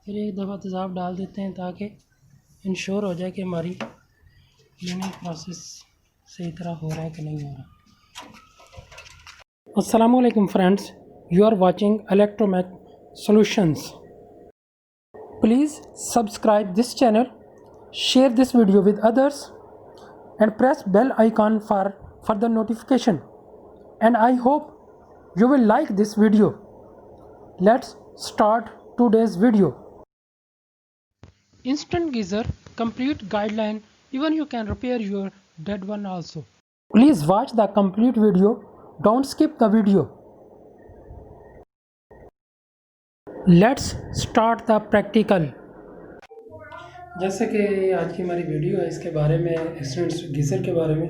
फिर एक दफ़ा तेज़ाब डाल देते हैं ताकि इंश्योर हो जाए कि हमारी क्लीनिंग प्रोसेस सही तरह हो रहा है कि नहीं हो रहा। अस्सलामुअलैकुम friends, you are watching Electromech Solutions. Please subscribe this channel, share this video with others and press bell icon for further notification. And I hope you will like this video. Let's start today's video. Instant geyser, complete guideline, even you can repair your dead one also. Please watch the complete video, don't skip the video. Let's start the practical. जैसे कि आज की हमारी video है इसके बारे में, instant geyser के बारे में,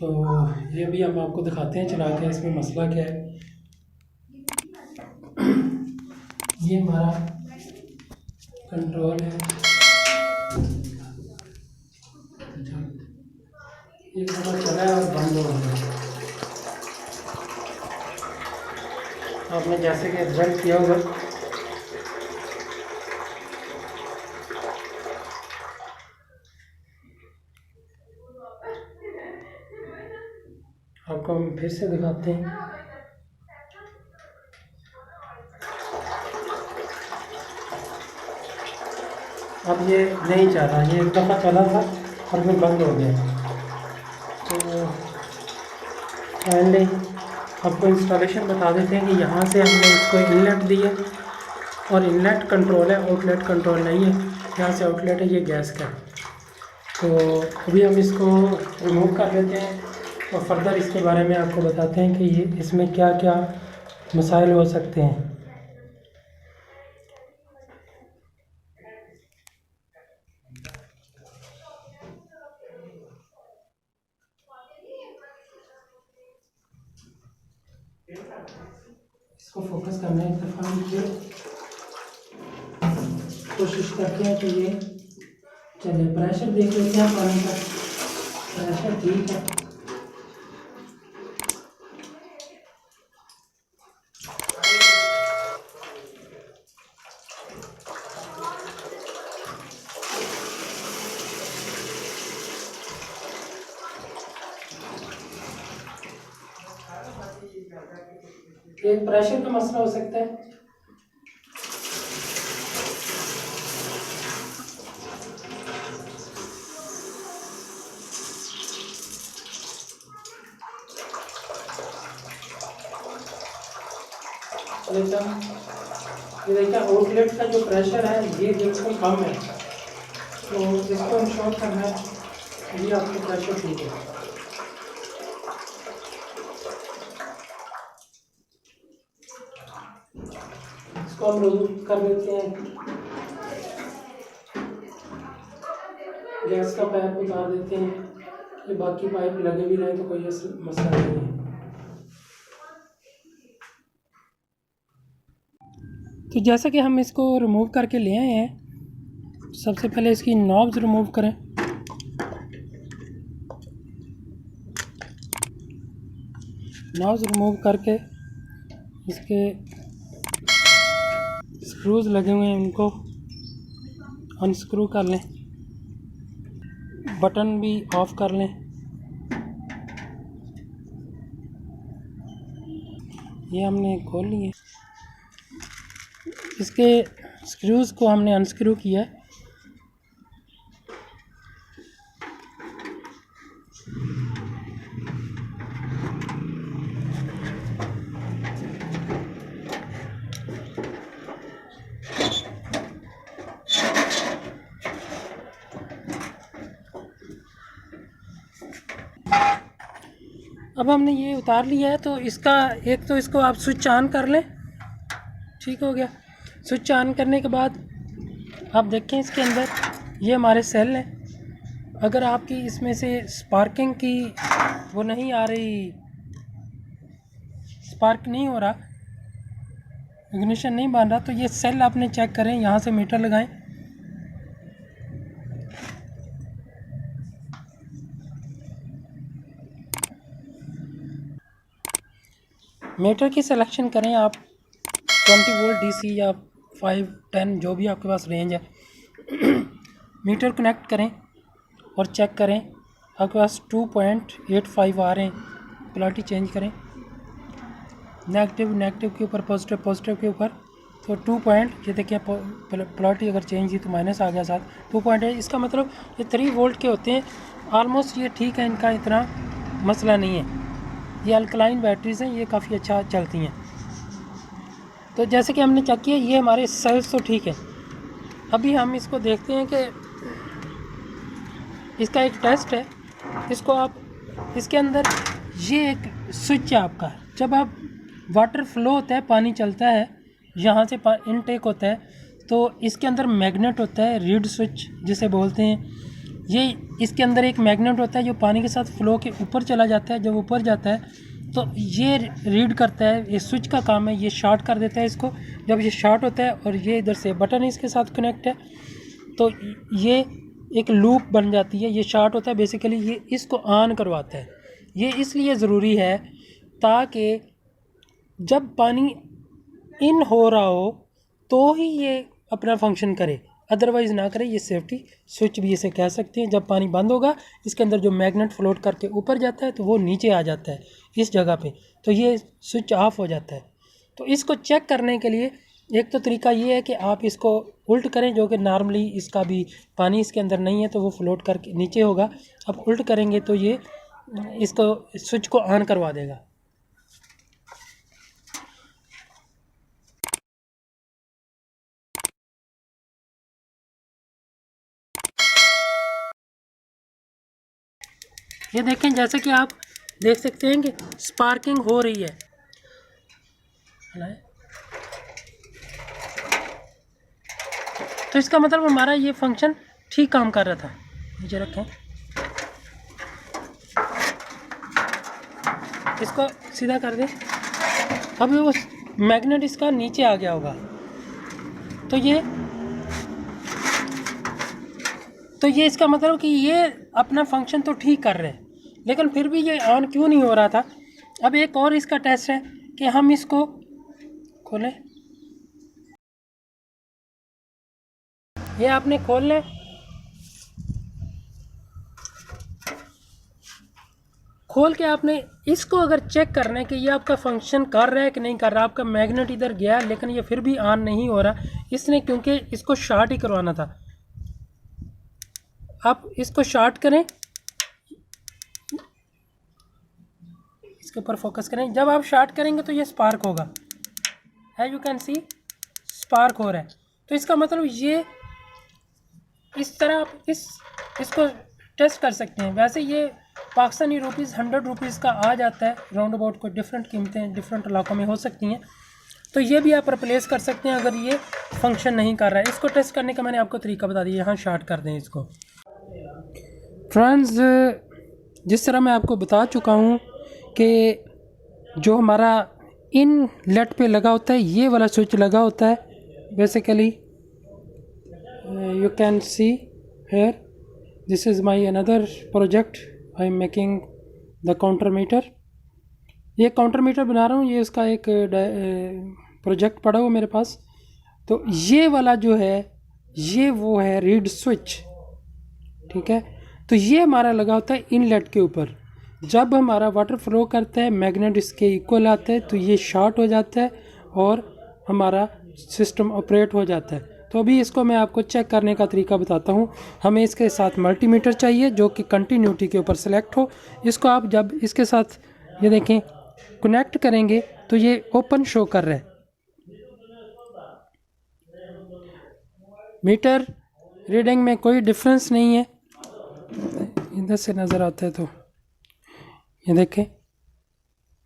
तो ये भी हम आपको दिखाते हैं चला के इसमें मसला क्या है। ये हमारा कंट्रोल है, एक दफ़ा चला है और बंद हो गया। आपने जैसे कि ऑब्जर्व किया होगा, आपको हम फिर से दिखाते हैं। अब ये नहीं चल रहा, ये एक दफ़ा चला था और फिर बंद हो गया। तो फाइनली आपको इंस्टॉलेशन बता देते हैं कि यहाँ से हमने इसको इनलेट दिया और इनलेट कंट्रोल है, आउटलेट कंट्रोल नहीं है। यहाँ से आउटलेट है, ये गैस का। तो अभी हम इसको रिमूव कर लेते हैं और फर्दर इसके बारे में आपको बताते हैं कि ये इसमें क्या क्या मसाइल हो सकते हैं। इसको फोकस करना है, एक दफ़ा हम ये कोशिश करते हैं कि ये चलिए। प्रेशर देख लेते हैं पानी का, प्रेशर ठीक है। एक प्रेशर का मसला हो सकता है। ये देखिए आउटलेट का जो प्रेशर है ये बिल्कुल कम है, तो इसको हम शॉर्ट करना है। ये आपका प्रेशर ठीक है। इसको हम रिमूव कर देते हैं, गैस का पाइप उतार देते हैं। ये बाकी पाइप लगे भी रहे तो कोई मसला नहीं है। तो जैसा कि हम इसको रिमूव करके ले आए हैं, सबसे पहले इसकी नॉब्स रिमूव करें। नॉब्स रिमूव करके इसके स्क्रूज लगे हुए हैं उनको अनस्क्रू कर लें, बटन भी ऑफ कर लें। ये हमने खोल लिए, इसके स्क्रूज को हमने अनस्क्रू किया है। अब हमने ये उतार लिया है, तो इसका एक तो इसको आप स्विच ऑन कर लें। ठीक हो गया। स्विच ऑन करने के बाद आप देखें इसके अंदर ये हमारे सेल हैं। अगर आपकी इसमें से स्पार्किंग की वो नहीं आ रही, स्पार्क नहीं हो रहा, इग्निशन नहीं बन रहा, तो ये सेल आपने चेक करें। यहाँ से मीटर लगाएं, मीटर की सिलेक्शन करें आप 20 वोल्ट डीसी या 5, 10 जो भी आपके पास रेंज है। मीटर कनेक्ट करें और चेक करें, आपके पास 2.85 आ रहे हैं। पोलैरिटी चेंज करें, नेगेटिव के ऊपर पॉजिटिव के ऊपर, तो 2 पॉइंट, ये देखिए पोलैरिटी अगर चेंज हुई तो माइनस आ गया साथ 2.8। इसका मतलब ये 3 वोल्ट के होते हैं ऑलमोस्ट, ये ठीक है, इनका इतना मसला नहीं है। ये अल्कलाइन बैटरीज हैं, ये काफ़ी अच्छा चलती हैं। तो जैसे कि हमने चेक किया, ये हमारे सेल्स तो ठीक है। अभी हम इसको देखते हैं कि इसका एक टेस्ट है। इसको आप, इसके अंदर ये एक स्विच है आपका, जब आप वाटर फ्लो होता है, पानी चलता है, यहाँ से इनटेक होता है, तो इसके अंदर मैग्नेट होता है, रीड स्विच जिसे बोलते हैं। ये इसके अंदर एक मैग्नेट होता है जो पानी के साथ फ्लो के ऊपर चला जाता है। जब ऊपर जाता है तो ये रीड करता है, ये स्विच का काम है, ये शॉर्ट कर देता है इसको। जब ये शॉर्ट होता है और ये इधर से बटन इसके साथ कनेक्ट है, तो ये एक लूप बन जाती है। ये शॉर्ट होता है बेसिकली, ये इसको ऑन करवाता है। ये इसलिए ज़रूरी है ताकि जब पानी इन हो रहा हो तो ही ये अपना फंक्शन करे, अदरवाइज़ ना करे। ये सेफ्टी स्विच भी इसे कह सकते हैं। जब पानी बंद होगा, इसके अंदर जो मैग्नेट फ्लोट करके ऊपर जाता है तो वो नीचे आ जाता है इस जगह पे, तो ये स्विच ऑफ हो जाता है। तो इसको चेक करने के लिए एक तो तरीका ये है कि आप इसको उल्ट करें, जो कि नॉर्मली इसका भी पानी इसके अंदर नहीं है तो वो फ्लोट करके नीचे होगा। अब उल्ट करेंगे तो ये इसको स्विच को ऑन करवा देगा। ये देखें, जैसे कि आप देख सकते हैं कि स्पार्किंग हो रही है। तो इसका मतलब हमारा ये फंक्शन ठीक काम कर रहा था। नीचे रखें, इसको सीधा कर दें। अब वो मैग्नेट इसका नीचे आ गया होगा, तो ये इसका मतलब कि ये अपना फंक्शन तो ठीक कर रहे हैं, लेकिन फिर भी ये ऑन क्यों नहीं हो रहा था। अब एक और इसका टेस्ट है कि हम इसको खोलें, ये आपने खोल लें, खोल के आपने इसको अगर चेक करना है कि ये आपका फंक्शन कर रहा है कि नहीं कर रहा। आपका मैग्नेट इधर गया लेकिन ये फिर भी ऑन नहीं हो रहा, इसने क्योंकि इसको शॉर्ट ही करवाना था। आप इसको शॉर्ट करें, इसके ऊपर फोकस करें। जब आप शॉर्ट करेंगे तो ये स्पार्क होगा, है, यू कैन सी स्पार्क हो रहा है। तो इसका मतलब ये इस तरह आप इसको टेस्ट कर सकते हैं। वैसे ये पाकिस्तानी रुपीज़ 100 रुपीज़ का आ जाता है राउंड अबाउट। कोई डिफरेंट कीमतें डिफरेंट इलाकों में हो सकती हैं, तो ये भी आप रिप्लेस कर सकते हैं अगर ये फंक्शन नहीं कर रहा है। इसको टेस्ट करने का मैंने आपको तरीका बता दिया। यहाँ शॉर्ट कर दें इसको। फ्रेंड्स, जिस तरह मैं आपको बता चुका हूँ कि जो हमारा इन लेट पे लगा होता है, ये वाला स्विच लगा होता है basically. You can see here, this is my another project, I am making the counter meter. ये काउंटर मीटर बना रहा हूँ, ये उसका एक प्रोजेक्ट पड़ा हुआ मेरे पास। तो ये वाला जो है, ये वो है रीड स्विच, ठीक है। तो ये हमारा लगा होता है इनलेट के ऊपर। जब हमारा वाटर फ्लो करता है, मैग्नेट इसके इक्वल आता है, तो ये शॉर्ट हो जाता है और हमारा सिस्टम ऑपरेट हो जाता है। तो अभी इसको मैं आपको चेक करने का तरीका बताता हूँ। हमें इसके साथ मल्टीमीटर चाहिए जो कि कंटिन्यूटी के ऊपर सेलेक्ट हो। इसको आप जब इसके साथ ये देखें कनेक्ट करेंगे तो ये ओपन शो कर रहा है। मीटर रीडिंग में कोई डिफरेंस नहीं है, इधर से नज़र आता है तो ये देखें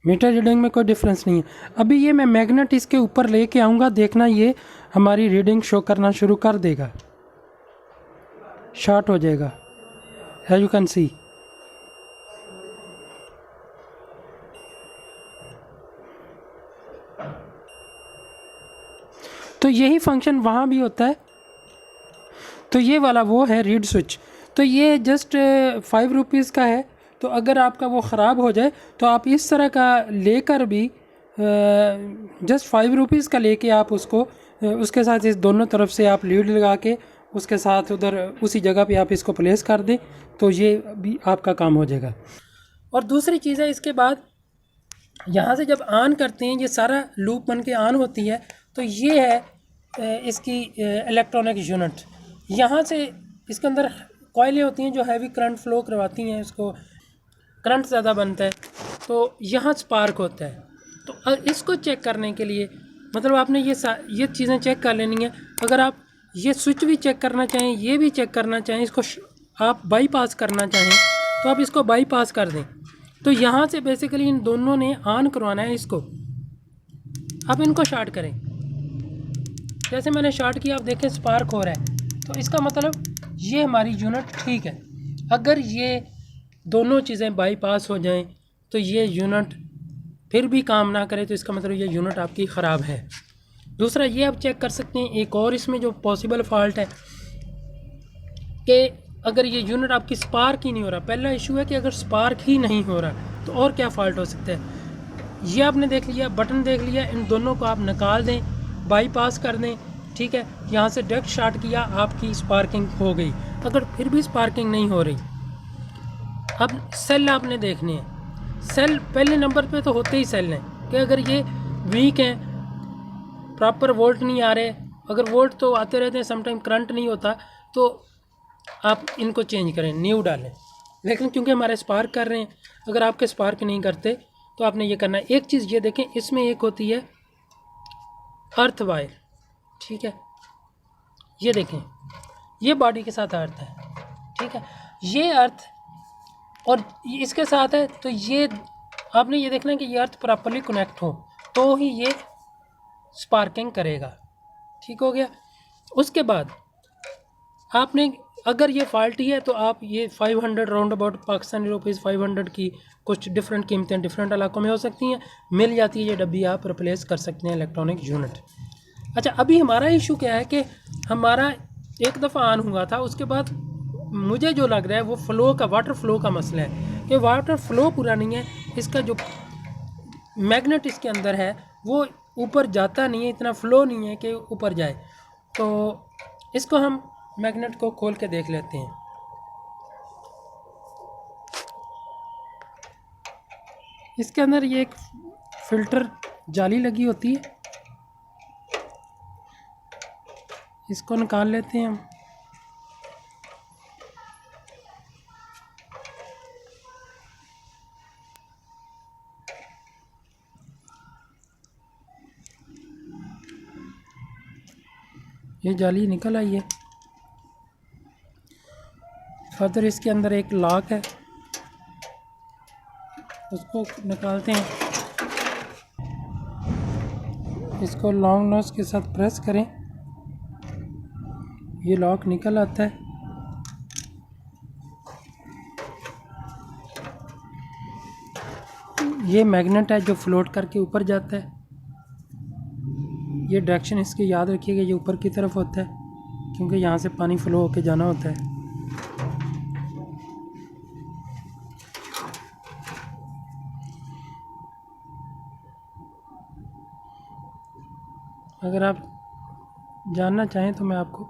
मीटर रीडिंग में कोई डिफरेंस नहीं है। अभी ये मैं मैग्नेट इसके ऊपर लेके आऊँगा, देखना ये हमारी रीडिंग शो करना शुरू कर देगा, शॉर्ट हो जाएगा, है, यू कैन सी। तो यही फंक्शन वहाँ भी होता है। तो ये वाला वो है रीड स्विच। तो ये जस्ट 5 रुपीज़ का है। तो अगर आपका वो ख़राब हो जाए तो आप इस तरह का लेकर भी जस्ट 5 रुपीज़ का लेके आप उसको उसके साथ इस दोनों तरफ से आप लीड लगा के उसके साथ उधर उसी जगह पे आप इसको प्लेस कर दें तो ये भी आपका काम हो जाएगा। और दूसरी चीज़ है, इसके बाद यहाँ से जब ऑन करते हैं ये सारा लूप बन के ऑन होती है, तो ये है इसकी इलेक्ट्रॉनिक यूनिट। यहाँ से इसके अंदर कॉइलें होती हैं जो हैवी करंट फ्लो करवाती हैं, इसको करंट ज़्यादा बनता है, तो यहाँ स्पार्क होता है। तो इसको चेक करने के लिए मतलब आपने ये चीज़ें चेक कर लेनी है। अगर आप ये स्विच भी चेक करना चाहें, ये भी चेक करना चाहें, इसको आप बाईपास करना चाहें तो आप इसको बाईपास कर दें। तो यहाँ से बेसिकली इन दोनों ने ऑन करवाना है इसको। आप इनको शॉर्ट करें, जैसे मैंने शॉर्ट किया, आप देखें स्पार्क हो रहा है, तो इसका मतलब ये हमारी यूनिट ठीक है। अगर ये दोनों चीज़ें बाईपास हो जाएं तो ये यूनिट फिर भी काम ना करे तो इसका मतलब ये यूनिट आपकी ख़राब है। दूसरा ये आप चेक कर सकते हैं, एक और इसमें जो पॉसिबल फॉल्ट है कि अगर ये यूनिट आपकी स्पार्क ही नहीं हो रहा। पहला इशू है कि अगर स्पार्क ही नहीं हो रहा तो और क्या फ़ॉल्ट हो सकता है। ये आपने देख लिया, बटन देख लिया, इन दोनों को आप निकाल दें, बाईपास कर दें, ठीक है। यहाँ से डायरेक्ट शॉर्ट किया, आपकी स्पार्किंग हो गई। अगर फिर भी स्पार्किंग नहीं हो रही, अब सेल आपने देखने हैं। सेल पहले नंबर पे तो होते ही सेल हैं कि अगर ये वीक हैं, प्रॉपर वोल्ट नहीं आ रहे, अगर वोल्ट तो आते रहते हैं, समटाइम करंट नहीं होता, तो आप इनको चेंज करें, न्यू डालें। लेकिन क्योंकि हमारे स्पार्क कर रहे हैं, अगर आपके स्पार्क नहीं करते तो आपने ये करना है। एक चीज़ ये देखें, इसमें एक होती है अर्थ वायर, ठीक है, ये देखें, ये बॉडी के साथ अर्थ है, ठीक है, ये अर्थ और इसके साथ है, तो ये आपने ये देखना है कि ये अर्थ प्रॉपरली कनेक्ट हो तो ही ये स्पार्किंग करेगा, ठीक हो गया। उसके बाद आपने अगर ये फॉल्टी है तो आप ये 500 राउंड अबाउट पाकिस्तानी रुपीज़ 500 की कुछ डिफरेंट कीमतें डिफरेंट इलाकों में हो सकती हैं, मिल जाती है ये डब्बी, आप रिप्लेस कर सकते हैं इलेक्ट्रॉनिक यूनिट। अच्छा, अभी हमारा इशू क्या है कि हमारा एक दफ़ा ऑन हुआ था, उसके बाद मुझे जो लग रहा है वो फ़्लो का, वाटर फ़्लो का मसला है कि वाटर फ़्लो पूरा नहीं है, इसका जो मैग्नेट इसके अंदर है वो ऊपर जाता नहीं है, इतना फ़्लो नहीं है कि ऊपर जाए। तो इसको हम मैग्नेट को खोल के देख लेते हैं। इसके अंदर ये एक फ़िल्टर जाली लगी होती है, इसको निकाल लेते हैं हम। ये जाली निकल आई है। फर्दर इसके अंदर एक लॉक है, उसको निकालते हैं, इसको लॉन्ग नोज के साथ प्रेस करें, ये लॉक निकल आता है। ये मैग्नेट है जो फ्लोट करके ऊपर जाता है। ये डायरेक्शन इसकी याद रखिएगा, ये ऊपर की तरफ होता है क्योंकि यहाँ से पानी फ्लो होके जाना होता है। अगर आप जानना चाहें तो मैं आपको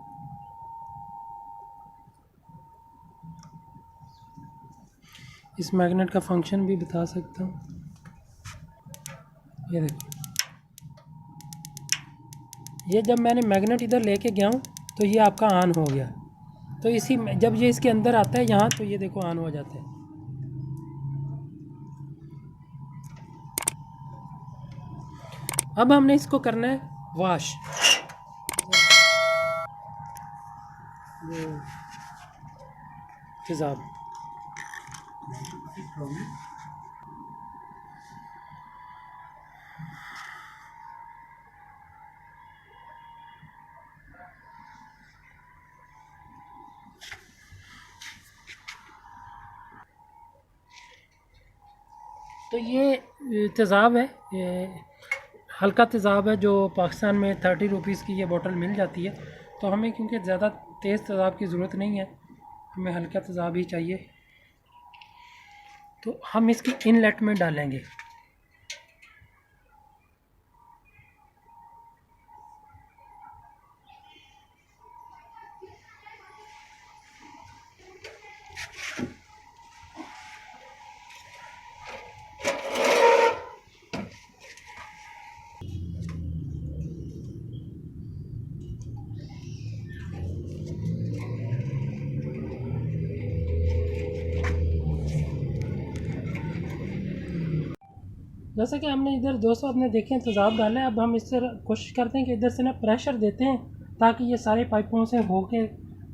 इस मैग्नेट का फंक्शन भी बता सकता हूँ। ये देखो, ये जब मैंने मैग्नेट इधर लेके गया हूँ तो ये आपका ऑन हो गया। तो इसी में जब ये इसके अंदर आता है यहाँ, तो ये देखो ऑन हो जाता है। अब हमने इसको करना है वॉश। तेज़ाब तो ये तेज़ाब है, ये हल्का तेज़ाब है जो पाकिस्तान में 30 रुपीज़ की ये बोतल मिल जाती है। तो हमें क्योंकि ज़्यादा तेज़ तेज़ाब की ज़रूरत नहीं है, हमें हल्का तेज़ाब ही चाहिए, तो हम इसकी इनलेट में डालेंगे। जैसे कि हमने इधर दोस्तों अपने देखे तेज़ाब डाले, अब हम इससे कोशिश करते हैं कि इधर से ना प्रेशर देते हैं ताकि ये सारे पाइपों से होके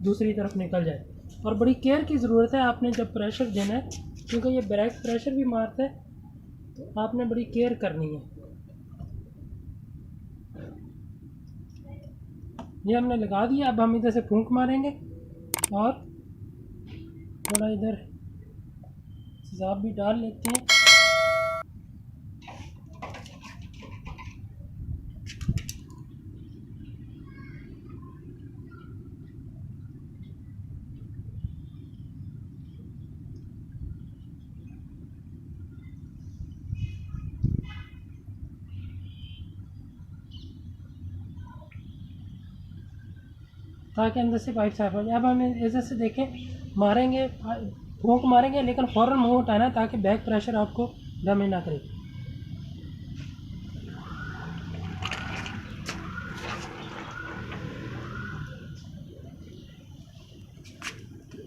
दूसरी तरफ निकल जाए। और बड़ी केयर की ज़रूरत है आपने जब प्रेशर देना है, क्योंकि ये ब्रेक प्रेशर भी मारता है, तो आपने बड़ी केयर करनी है। ये हमने लगा दिया, अब हम इधर से फूंक मारेंगे और थोड़ा इधर तेज़ाब भी डाल लेते हैं। ताकि अंदर से पाइप साफ हो जाए। अब हम इधर से देखें, मारेंगे, फूंक मारेंगे, लेकिन फ़ौरन मुंह उठाना ताकि बैक प्रेशर आपको डैमेज ना करे।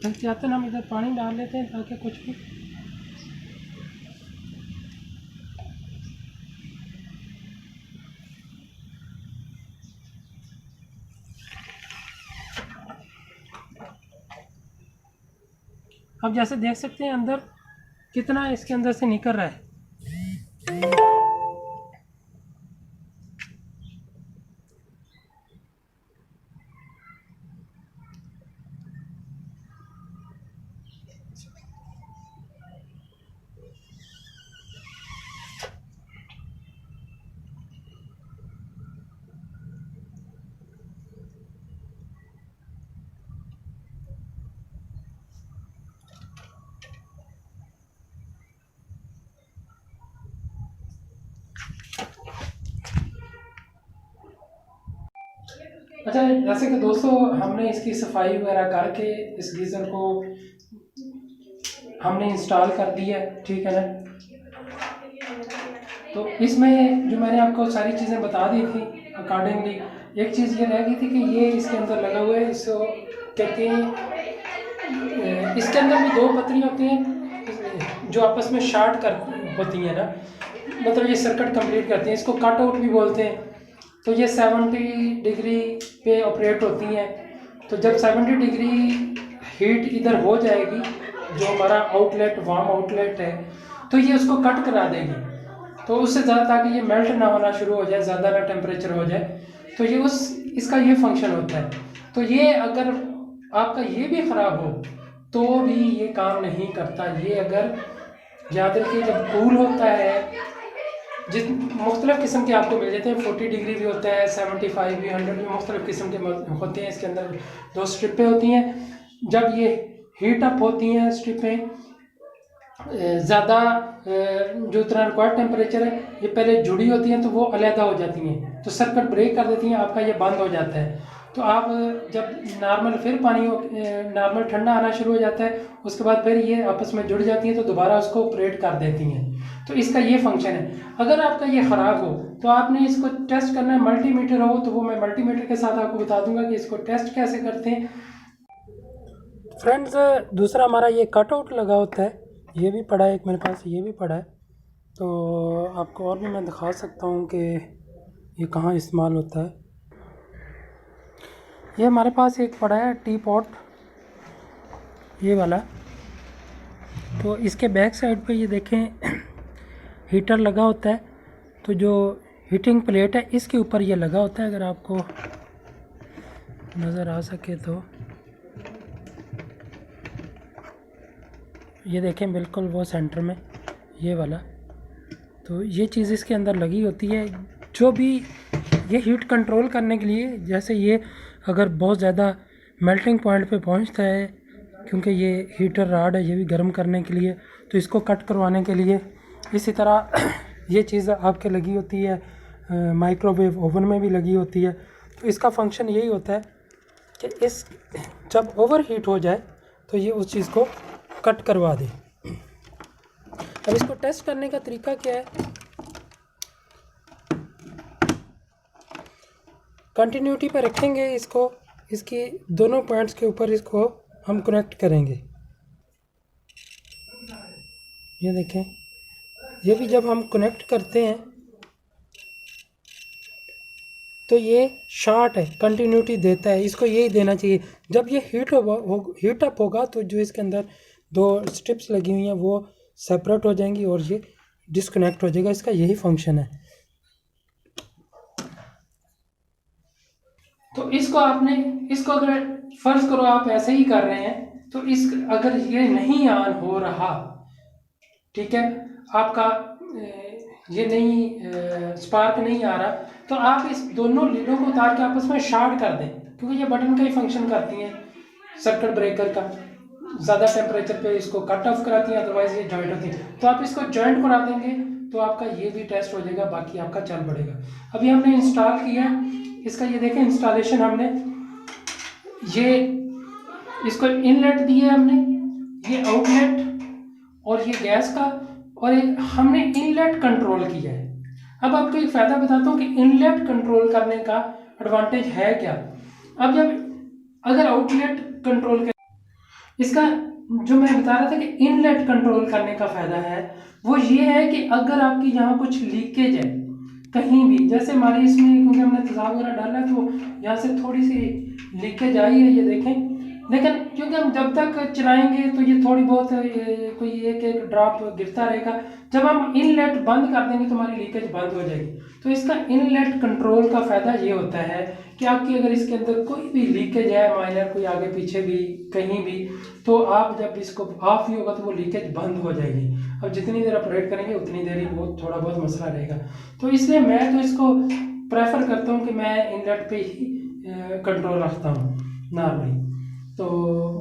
एहतियातन हम इधर पानी डाल लेते हैं ताकि कुछ भी अब जैसे देख सकते हैं अंदर कितना इसके अंदर से निकल रहा है। अच्छा, जैसे कि दोस्तों हमने इसकी सफाई वगैरह करके इस गीज़र को हमने इंस्टॉल कर दिया है, ठीक है ना। तो इसमें जो मैंने आपको सारी चीज़ें बता दी थी अकॉर्डिंगली, एक चीज़ ये रह गई थी कि ये इसके अंदर लगा हुआ है, इसको कहते हैं, इसके अंदर भी 2 पतरी होती हैं जो आपस में शार्ट कर होती हैं ना, मतलब ये सर्किट कंप्लीट करती हैं, इसको कट आउट भी बोलते हैं। तो ये 70 डिग्री पे ऑपरेट होती हैं। तो जब 70 डिग्री हीट इधर हो जाएगी, जो हमारा आउटलेट वार्म आउटलेट है, तो ये उसको कट करा देगी, तो उससे ज़्यादा, ताकि ये मेल्ट ना होना शुरू हो जाए, ज़्यादा ना टेम्परेचर हो जाए। तो ये इसका ये फंक्शन होता है। तो ये अगर आपका ये भी ख़राब हो तो भी ये काम नहीं करता। ये अगर याद रखिए, जब कूल होता है, जिस मुख्तलिफ़ किस्म के आपको मिल जाते हैं, 40 डिग्री भी होता है, 75 भी, 100 भी, मुख्तलिफ़ किस्म के होते हैं। इसके अंदर 2 स्ट्रिपें होती हैं। जब ये हीट अप होती हैं स्ट्रिपें, ज़्यादा जो इतना रिक्वायर्ड टेम्परेचर है, ये पहले जुड़ी होती हैं, तो वो अलहदा हो जाती हैं, तो सर्किट ब्रेक कर देती हैं, आपका ये बंद हो जाता है। तो आप जब नॉर्मल फिर पानी नॉर्मल ठंडा आना शुरू हो जाता है, उसके बाद फिर ये आपस में जुड़ जाती हैं, तो दोबारा उसको ऑपरेट कर देती हैं। तो इसका ये फंक्शन है। अगर आपका ये ख़राब हो तो आपने इसको टेस्ट करना है। मल्टीमीटर हो तो वो मैं मल्टीमीटर के साथ आपको बता दूंगा कि इसको टेस्ट कैसे करते हैं। फ्रेंड्स, दूसरा हमारा ये कट आउट लगा होता है, ये भी पड़ा है, एक मेरे पास ये भी पड़ा है। तो आपको और भी मैं दिखा सकता हूँ कि ये कहाँ इस्तेमाल होता है। ये हमारे पास एक पड़ा है टी पॉट, ये वाला। तो इसके बैक साइड पे ये देखें हीटर लगा होता है। तो जो हीटिंग प्लेट है इसके ऊपर ये लगा होता है, अगर आपको नज़र आ सके तो ये देखें, बिल्कुल वो सेंटर में ये वाला। तो ये चीज़ इसके अंदर लगी होती है, जो भी ये हीट कंट्रोल करने के लिए। जैसे ये अगर बहुत ज़्यादा मेल्टिंग पॉइंट पे पहुंचता है, क्योंकि ये हीटर राड है, ये भी गर्म करने के लिए, तो इसको कट करवाने के लिए। इसी तरह ये चीज़ आपके लगी होती है, माइक्रोवेव ओवन में भी लगी होती है। तो इसका फंक्शन यही होता है कि इस जब ओवर हीट हो जाए तो ये उस चीज़ को कट करवा दे। अब इसको टेस्ट करने का तरीका क्या है, कंटिन्यूटी पर रखेंगे इसको, इसकी दोनों पॉइंट्स के ऊपर इसको हम कनेक्ट करेंगे। ये देखें, ये भी जब हम कनेक्ट करते हैं तो ये शॉर्ट है, कंटिन्यूटी देता है, इसको यही देना चाहिए। जब ये हीट अप होगा तो जो इसके अंदर 2 स्ट्रिप्स लगी हुई हैं वो सेपरेट हो जाएंगी और ये डिस्कनेक्ट हो जाएगा। इसका यही फंक्शन है। तो इसको अगर फर्ज करो आप ऐसे ही कर रहे हैं तो अगर ये नहीं ऑन हो रहा, ठीक है, आपका ये नहीं स्पार्क नहीं आ रहा, तो आप इस दोनों लीडों को उतार के आपस में शॉर्ट कर दें, क्योंकि ये बटन का ही फंक्शन करती हैं सर्किट ब्रेकर का। ज़्यादा टेम्परेचर पे इसको कट ऑफ कराती हैं, अदरवाइज ये जॉइंट होती है। तो आप इसको जॉइंट करा देंगे तो आपका ये भी टेस्ट हो जाएगा, बाकी आपका चल पड़ेगा। अभी हमने इंस्टॉल किया है इसका, ये देखें इंस्टॉलेशन हमने ये इसको इनलेट दिया हमने, ये आउटलेट और ये गैस का, और हमने इनलेट कंट्रोल किया है। अब आपको एक फ़ायदा बताता हूँ कि इनलेट कंट्रोल करने का एडवांटेज है क्या। अब अगर आउटलेट कंट्रोल कर, इसका जो मैं बता रहा था कि इनलेट कंट्रोल करने का फ़ायदा है वो ये है कि अगर आपकी यहाँ कुछ लीकेज है कहीं भी, जैसे हमारी इसमें क्योंकि हमने तेज़ाब वगैरह डाला तो यहाँ से थोड़ी सी लीकेज आई है, ये देखें, लेकिन क्योंकि हम जब तक चलाएंगे तो ये थोड़ी बहुत कोई एक ड्रॉप गिरता रहेगा। जब हम इनलेट बंद कर देंगे तो हमारी लीकेज बंद हो जाएगी। तो इसका इनलेट कंट्रोल का फ़ायदा ये होता है कि आपकी अगर इसके अंदर कोई भी लीकेज है माइनर, कोई आगे पीछे भी कहीं भी, तो आप जब इसको ऑफ ही होगा तो वो लीकेज बंद हो जाएगी। अब जितनी देर ऑपरेट करेंगे उतनी देर ही वो थोड़ा बहुत मसला रहेगा। तो इसलिए मैं तो इसको प्रेफर करता हूँ कि मैं इनलेट पे ही कंट्रोल रखता हूँ नॉर्मली। तो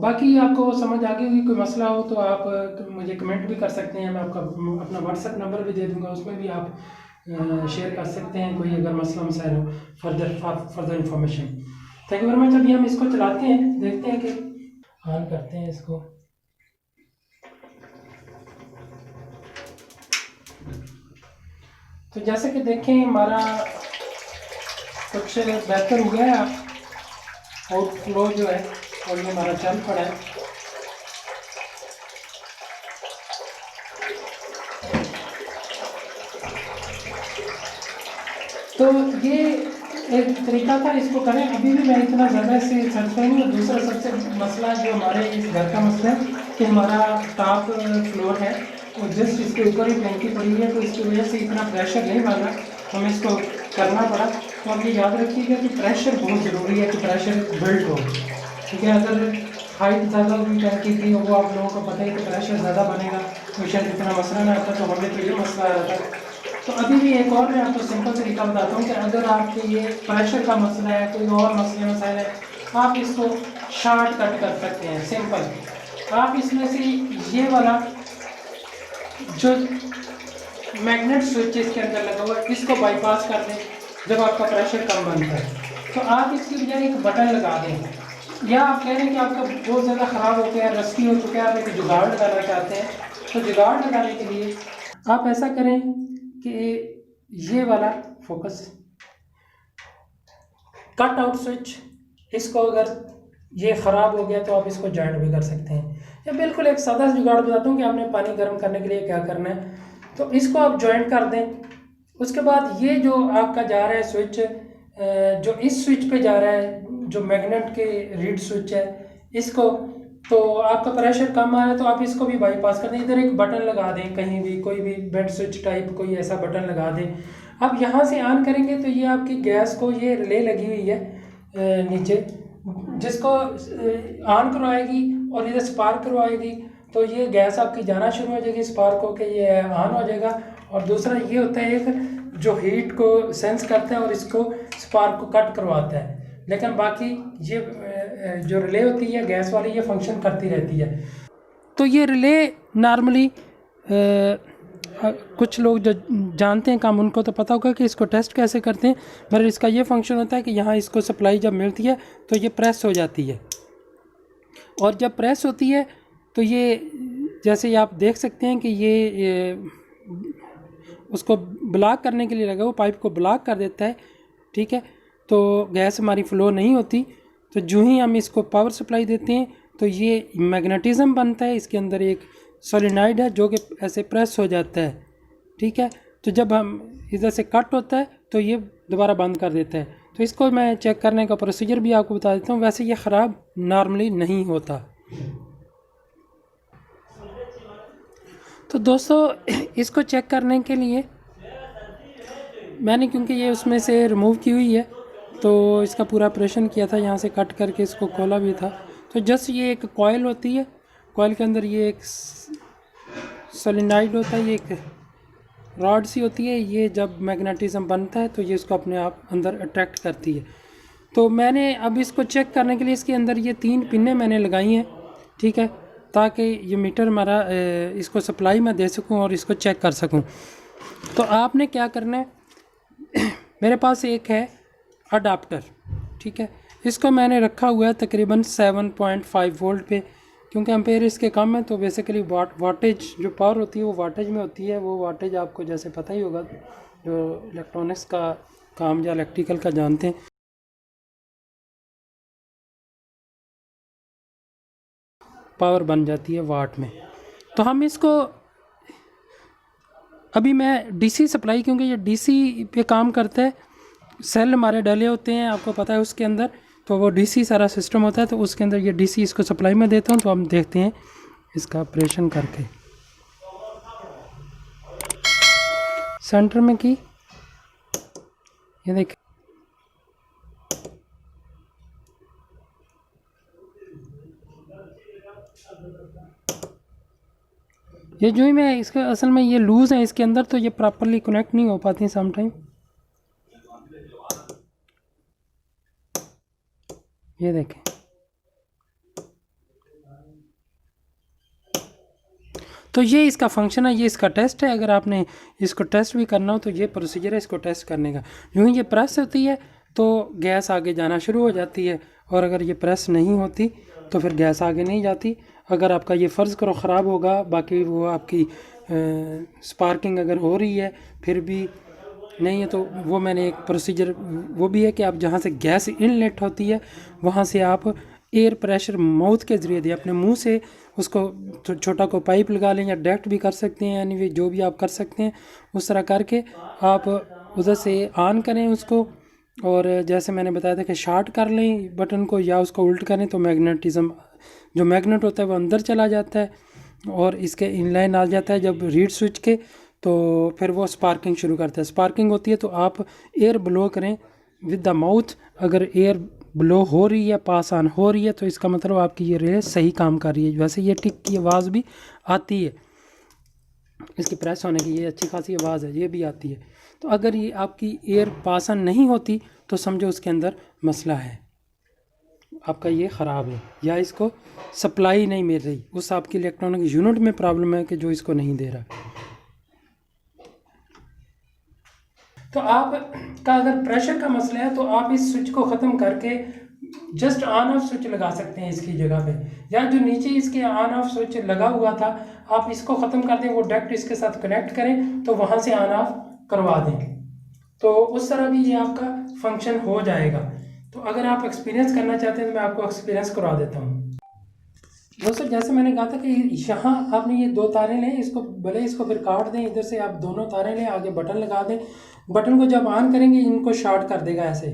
बाकी आपको समझ आ गई होगी। कोई मसला हो तो आप मुझे कमेंट भी कर सकते हैं, मैं आपका अपना व्हाट्सएप नंबर भी दे दूंगा, उसमें भी आप शेयर कर सकते हैं कोई अगर मसला मसाइल हो further information. Thank you very much. अभी हम इसको चलाते हैं, देखते हैं कि ऑन करते हैं इसको। तो जैसे कि देखें हमारा कुछ बेहतर हो गया है, आउटफ्लो जो है और ये हमारा चल पड़ा है। तो ये एक तरीका था, इसको करें। अभी भी मैं इतना ज़्यादा से सेटिस्फाई नहीं हूँ। दूसरा सबसे मसला जो हमारे इस घर का मसला है कि हमारा टॉप फ्लोर है और जस्ट इसके ऊपर ही टंकी पड़ी हुई है, तो इसकी वजह से इतना प्रेशर नहीं बन रहा, हमें इसको करना पड़ा। तो आप ये याद रखिएगा कि प्रेशर बहुत ज़रूरी है कि प्रेशर बिल्ड हो, ठीक है। अगर हाइट ज़्यादा हुई टंकी की, वो आप लोगों को पता है कि प्रेशर ज़्यादा बनेगा तो शायद इतना मसला ना आता। तो हमें तो ये मसला आ रहा था। तो अभी भी एक और मैं आपको सिंपल तरीका बताता हूँ कि अगर आपके ये प्रेशर का मसला है, कोई और मसले मसाइल है, आप इसको शॉर्ट कट कर सकते हैं। सिंपल, आप इसमें से ये वाला जो मैग्नेट स्विच इसके अंदर लगा हुआ है इसको बाईपास कर दें जब आपका प्रेशर कम बनता है। तो आप इसकी बजाय एक बटन लगा दें, या आप कह रहे हैं कि आपका बहुत ज़्यादा ख़राब हो गया, रस्टी हो चुका है, आप एक जुगाड़ लगाना चाहते हैं, तो जुगाड़ लगाने के लिए आप ऐसा करें कि ये वाला फोकस कट आउट स्विच, इसको अगर ये ख़राब हो गया तो आप इसको जॉइंट भी कर सकते हैं। या बिल्कुल एक सादा जुगाड़ बताता हूँ कि आपने पानी गर्म करने के लिए क्या करना है। तो इसको आप जॉइंट कर दें। उसके बाद ये जो आपका जा रहा है स्विच, जो इस स्विच पे जा रहा है, जो मैग्नेट के रीड स्विच है, इसको, तो आपका प्रेशर कम आ रहा है तो आप इसको भी बाईपास कर दें। इधर एक बटन लगा दें, कहीं भी कोई भी बेड स्विच टाइप कोई ऐसा बटन लगा दें। अब यहाँ से ऑन करेंगे तो ये आपकी गैस को ये रिले लगी हुई है नीचे, जिसको ऑन करवाएगी और इधर स्पार्क करवाएगी, तो ये गैस आपकी जाना शुरू हो जाएगी, स्पार्क होकर ये ऑन हो जाएगा। और दूसरा ये होता है एक जो हीट को सेंस करता है और इसको स्पार्क को कट करवाता है। लेकिन बाकी ये जो रिले होती है गैस वाली, ये फंक्शन करती रहती है। तो ये रिले नॉर्मली कुछ लोग जो जानते हैं काम, उनको तो पता होगा कि इसको टेस्ट कैसे करते हैं। पर इसका ये फंक्शन होता है कि यहाँ इसको सप्लाई जब मिलती है तो ये प्रेस हो जाती है, और जब प्रेस होती है तो ये जैसे आप देख सकते हैं कि ये उसको ब्लॉक करने के लिए लगा, वो पाइप को ब्लॉक कर देता है, ठीक है। तो गैस हमारी फ़्लो नहीं होती। तो जो ही हम इसको पावर सप्लाई देते हैं तो ये मैग्नेटिज़्म बनता है, इसके अंदर एक सोलेनॉइड है जो कि ऐसे प्रेस हो जाता है, ठीक है। तो जब हम इधर से कट होता है तो ये दोबारा बंद कर देता है। तो इसको मैं चेक करने का प्रोसीजर भी आपको बता देता हूँ। वैसे ये ख़राब नॉर्मली नहीं होता। तो दोस्तों इसको चेक करने के लिए मैंने, क्योंकि ये उसमें से रिमूव की हुई है, तो इसका पूरा ऑपरेशन किया था, यहाँ से कट करके इसको खोला भी था। तो जस्ट ये एक कॉइल होती है, कॉइल के अंदर ये एक सोलेनॉइड होता है, ये एक रॉड सी होती है। ये जब मैग्नेटिज्म बनता है तो ये इसको अपने आप अंदर अट्रैक्ट करती है। तो मैंने अब इसको चेक करने के लिए इसके अंदर ये 3 पिनें मैंने लगाई हैं, ठीक है, ताकि ये मीटर हमारा इसको सप्लाई मैं दे सकूं और इसको चेक कर सकूं। तो आपने क्या करना है, मेरे पास एक है अडाप्टर, ठीक है, इसको मैंने रखा हुआ है तकरीबन 7.5 वोल्ट पे, क्योंकि एम्पेयर इसके कम है। तो बेसिकली वाटेज जो पावर होती है वो वाटेज में होती है। वो वाटेज आपको जैसे पता ही होगा, जो इलेक्ट्रॉनिक्स का काम या इलेक्ट्रिकल का जानते हैं, पावर बन जाती है वाट में। तो हम इसको अभी मैं डीसी सप्लाई, क्योंकि ये डीसी पे काम करता है, सेल हमारे डले होते हैं, आपको पता है उसके अंदर, तो वो डीसी सारा सिस्टम होता है। तो उसके अंदर ये डीसी इसको सप्लाई में देता हूँ। तो हम देखते हैं इसका ऑपरेशन करके। सेंटर में की ये देख, ये जो ही मैं इसके असल में ये लूज़ है इसके अंदर, तो ये प्रॉपरली कनेक्ट नहीं हो पाती सम टाइम। ये देखें, तो ये इसका फंक्शन है, ये इसका टेस्ट है। अगर आपने इसको टेस्ट भी करना हो तो ये प्रोसीजर है इसको टेस्ट करने का। यूँ ही ये प्रेस होती है तो गैस आगे जाना शुरू हो जाती है, और अगर ये प्रेस नहीं होती तो फिर गैस आगे नहीं जाती। अगर आपका ये फ़र्ज़ करो ख़राब होगा, बाकी वो आपकी स्पार्किंग अगर हो रही है फिर भी नहीं है, तो वो मैंने एक प्रोसीजर वो भी है कि आप जहाँ से गैस इनलेट होती है वहाँ से आप एयर प्रेशर माउथ के ज़रिए दे, अपने मुंह से उसको छोटा को पाइप लगा लें, या डायरेक्ट भी कर सकते हैं, यानी जो भी आप कर सकते हैं उस तरह करके आप उधर से ऑन करें उसको। और जैसे मैंने बताया था कि शॉर्ट कर लें बटन को या उसको उल्ट करें, तो मैग्नेटिज़म जो मैग्नेट होता है वो अंदर चला जाता है और इसके इनलाइन आ जाता है जब रीड स्विच के, तो फिर वो स्पार्किंग शुरू करता है। स्पार्किंग होती है तो आप एयर ब्लो करें विद द माउथ। अगर एयर ब्लो हो रही है, पास ऑन हो रही है, तो इसका मतलब आपकी ये रिले सही काम कर रही है। वैसे ये टिक की आवाज़ भी आती है, इसकी प्रेस होने की ये अच्छी खासी आवाज़ है, ये भी आती है। तो अगर ये आपकी एयर पास ऑन नहीं होती तो समझो उसके अंदर मसला है, आपका ये ख़राब है, या इसको सप्लाई नहीं मिल रही, उस आपकी इलेक्ट्रॉनिक यूनिट में प्रॉब्लम है कि जो इसको नहीं दे रहा। तो आप का अगर प्रेशर का मसला है तो आप इस स्विच को ख़त्म करके जस्ट ऑन ऑफ स्विच लगा सकते हैं इसकी जगह पे, या जो नीचे इसके ऑन ऑफ स्विच लगा हुआ था आप इसको ख़त्म कर दें, वो डायरेक्ट इसके साथ कनेक्ट करें तो वहाँ से ऑन ऑफ करवा दें, तो उस तरह भी ये आपका फंक्शन हो जाएगा। तो अगर आप एक्सपीरियंस करना चाहते हैं तो मैं आपको एक्सपीरियंस करवा देता हूँ। दोस्तों जैसे मैंने कहा था कि यहाँ आपने ये 2 तारें लें, इसको भले इसको फिर काट दें, इधर से आप दोनों तारें लें, आगे बटन लगा दें। बटन को जब ऑन करेंगे इनको शॉर्ट कर देगा ऐसे,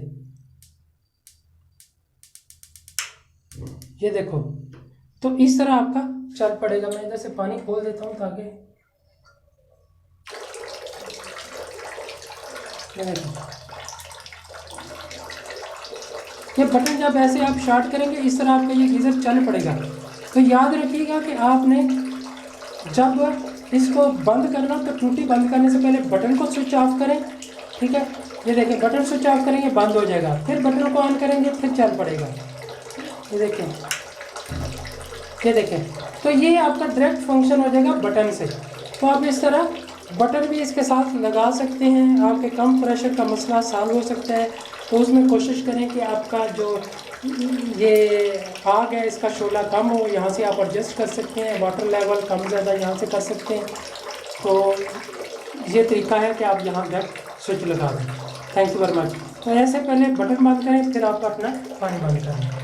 ये देखो, तो इस तरह आपका चल पड़ेगा। मैं इधर से पानी खोल देता हूँ ताकि ये देखो, ये बटन जब ऐसे आप शॉर्ट करेंगे इस तरह आपका ये गीज़र चल पड़ेगा। तो याद रखिएगा कि आपने जब इसको बंद करना तो टूटी बंद करने से पहले बटन को स्विच ऑफ करें, ठीक है। ये देखें, बटन स्विच ऑफ करेंगे बंद हो जाएगा, फिर बटन को ऑन करेंगे फिर चल पड़ेगा। ये देखें, ये देखें, तो ये आपका डायरेक्ट फंक्शन हो जाएगा बटन से। तो आप इस तरह बटन भी इसके साथ लगा सकते हैं, आपके कम प्रेशर का मसला सॉल्व हो सकता है। तो उसमें कोशिश करें कि आपका जो ये आग है इसका शोला कम हो, यहाँ से आप एडजस्ट कर सकते हैं, वाटर लेवल कम ज़्यादा यहाँ से कर सकते हैं। तो ये तरीका है कि आप यहाँ डायरेक्ट स्विच लगा दें। Thank you very much. तो ऐसे पहले बटन बंद करें फिर आप अपना पानी बंद करें।